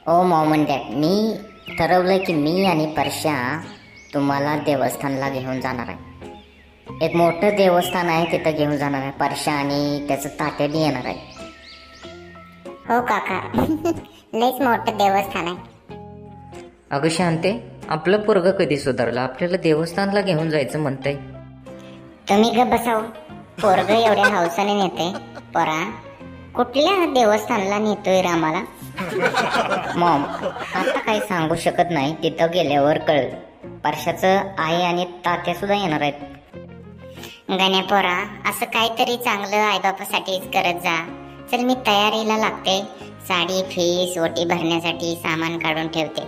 O Maugham and dad, मी ठरवलं की मी आणि परश्या तुम्हाला देवस्थानला घेऊन जाणार आहे. एक मोठं देवस्थान आहे, तिथं घेऊन जाणार आहे. परश्या आणि त्याचं तात्यानी येणार आहे. हो काका. लयच मोठं देवस्थान आहे. अगं शांते, आपलं पोरगं कधी सुधारलं? आपल्याला देवस्थानला घेऊन जायचं म्हणतंय. तुम्ही ग बसाव. पोरग एवढ्या हौसाने नेते. पोरा, कुठल्या देवस्थानला नेतोय रे आम्हाला? मॉम, आता काही सांगू शकत नाही, तिथं गेल्यावर कळेल. परश्याचं आई आणि तात्या सुद्धा येणार आहेत. गण्या पोरा, असं काहीतरी चांगलं आईबापासाठीच करत जा. चल, मी तयारीला लागते. साडी, फीस, ओटी भरण्यासाठी सामान काढून ठेवते.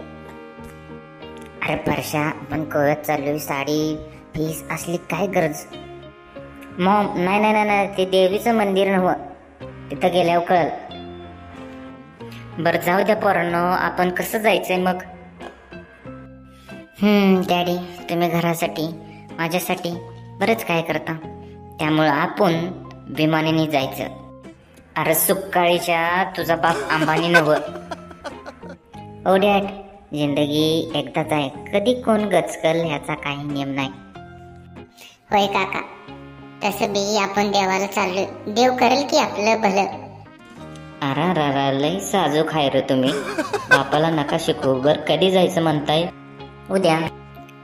अरे परश्या, आपण कळत चाललोय, साडी फीस असली काय गरज? मॉम, नाही नाही नाही, ते देवीचं मंदिर नव्हं, तिथं गेल्यावर कळल. बरं जाऊ द्या पोरांनो, आपण कसं जायचंय मग? डॅडी, तुम्ही घरासाठी माझ्यासाठी बरंच काय करता, त्यामुळं आपण विमानाने जायचं. अरे सुकाळीच्या, तुझा बाप अंबानी नव्हं. ओ डॅड, जिंदगी एकदाच आहे, कधी कोण गचकल ह्याचा काही नियम नाही. होय काका, तसं बी आपण देवाला चाललोय, देव करेल की आपलं भलं. अरा लय साजूक आहे रे तुम्ही. बापाला नका शिकवू. बरं कधी जायचं म्हणताय? उद्या.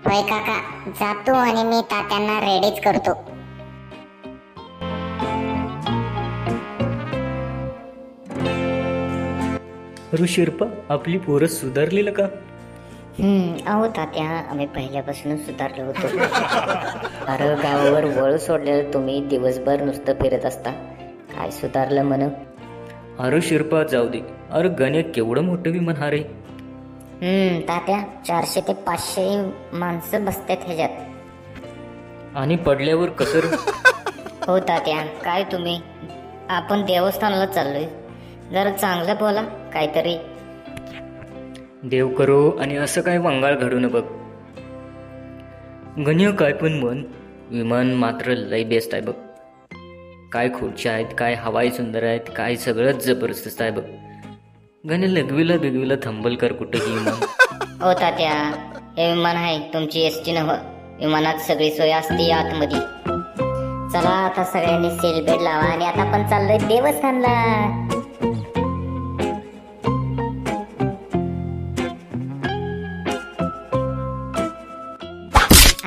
होय काका, जातो आणि मी तात्यांना रेडीच करतो. अरे शिरपा, आपली पोरं सुधारलेलं का? अहो तात्या, आम्ही पहिल्यापासूनच सुधारलो होतो. अरे गावावर वळू सोडलेलं तुम्ही, दिवसभर नुसतं फिरत असता, काय सुधारलं म्हण? अरे शिरपा जाऊ दे. अरे गण्या केवढं मोठं विमान हा रे. तात्या, 400 ते 500 माणसं बसतात ह्याच्यात. आणि पडल्यावर कसं रे? हो तात्या, काय तुम्ही, आपण देवस्थानाला चाललोय, जरा चांगलं बोला काहीतरी. देव करो आणि असं काय वंगाळ घडू न बघ. गण्या काय पण म्हण, विमान मात्र लय बेस्ट आहे बघ. काय खुर्च्या आहेत, काय हवाई सुंदर आहेत, काय सगळंच जबरदस्त आहे बघ. गण्या लगविला बिगविला थांबल कर कुठंही विमान. हो तात्या, हे विमान आहे, तुमची एसटी नव्हं. विमानात सगळी सोय असते आतमध्ये. चला आता सगळ्यांनी सीट बेल्ट लावा आणि आता आपण चाललोय देवस्थानला.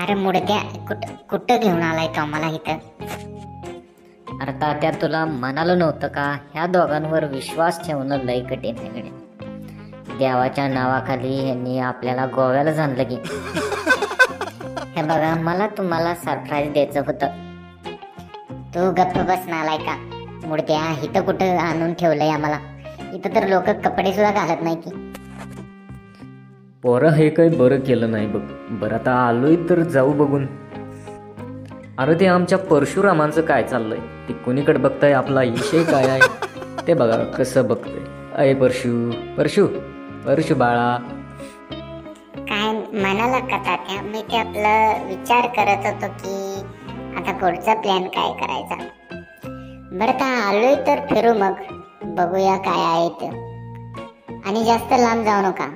अरे मुडद्या, कुठं घेऊन आलाय तो आम्हाला इथं? अरे तात्या, तुला म्हणालो नव्हतं का, ह्या दोघांवर विश्वास ठेवणं लय कठीण आहे गड्या. देवाच्या नावाखाली यांनी आपल्याला गोव्याला आणलं की. हे बघा, मला तुम्हाला सरप्राईज द्यायचं होतं. तू गप्प बस नालाय का मुडद्या. इथं कुठं आणून ठेवलंय आम्हाला? इथं तर लोक कपडे सुद्धा घालत नाही की. पोरं हे काही बरं केलं नाही बघ. बरं आता आलोय तर जाऊ बघून. अरे ते आमच्या परशुरामांचं काय चाललंय, ते कोणीकडे बघताय, आपला विषय काय आहे ते बघा कसं बघतंय. अय परशु परशु परशु बाळा. काय म्हणाला का तात्या? मी ते आपलं विचार करत होतो की आता पुढचा प्लॅन काय करायचा. बरं आता आलोय तर फिरू, मग बघूया काय आहे ते. आणि जास्त लांब जाऊ नका,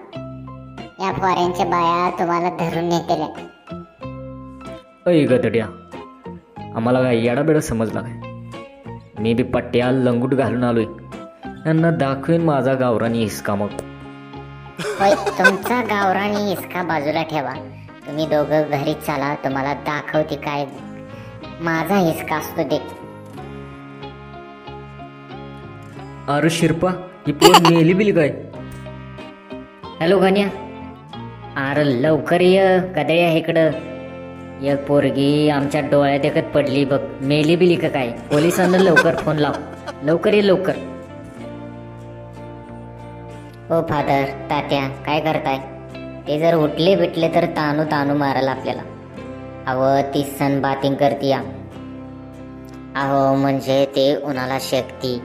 या फॉरेनच्या बाया तुम्हाला धरून नेतील. अय गदड्या, आम्हाला काय येडाबेडा समजला काय? मी बी पट्ट्या लंगूट घालून आलोय. यांना दाखवेन माझा गावरानी हिसका मग. होय, तुमचा गावरानी हिसका बाजूला ठेवा. तुम्ही दोघं घरी चला, तुम्हाला दाखवते काय माझा हिसका असतो ते. अरे शिरपा, ही पोर मेली बिली काय? हॅलो गण्या, अरे लवकर ये गदड्या इकडं. एक पोरगी आमच्या डोळ्यात देखत पडली बघ, मेली बिली का काय? पोलिसांना लवकर फोन लाव, लवकर ये लवकर. हो फादर, तात्या काय करताय? ते जर उठले बिटले तर तानू तानू माराल आपल्याला. अहो ती सनबाथिंग करती या. अहो म्हणजे ते उन्हाला शेकती.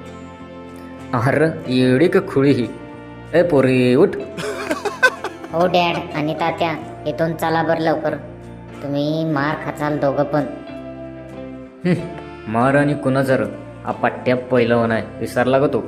अरे एवढी का खुळी ही? ए पोरी उठ. हो डॅड आणि तात्या, इथून चला बरं लवकर, तुम्ही मार खाचाल दोघं पण. मार आणि कुणा जर, हा पट्ट्या पहिला आहे, विसरला का तो?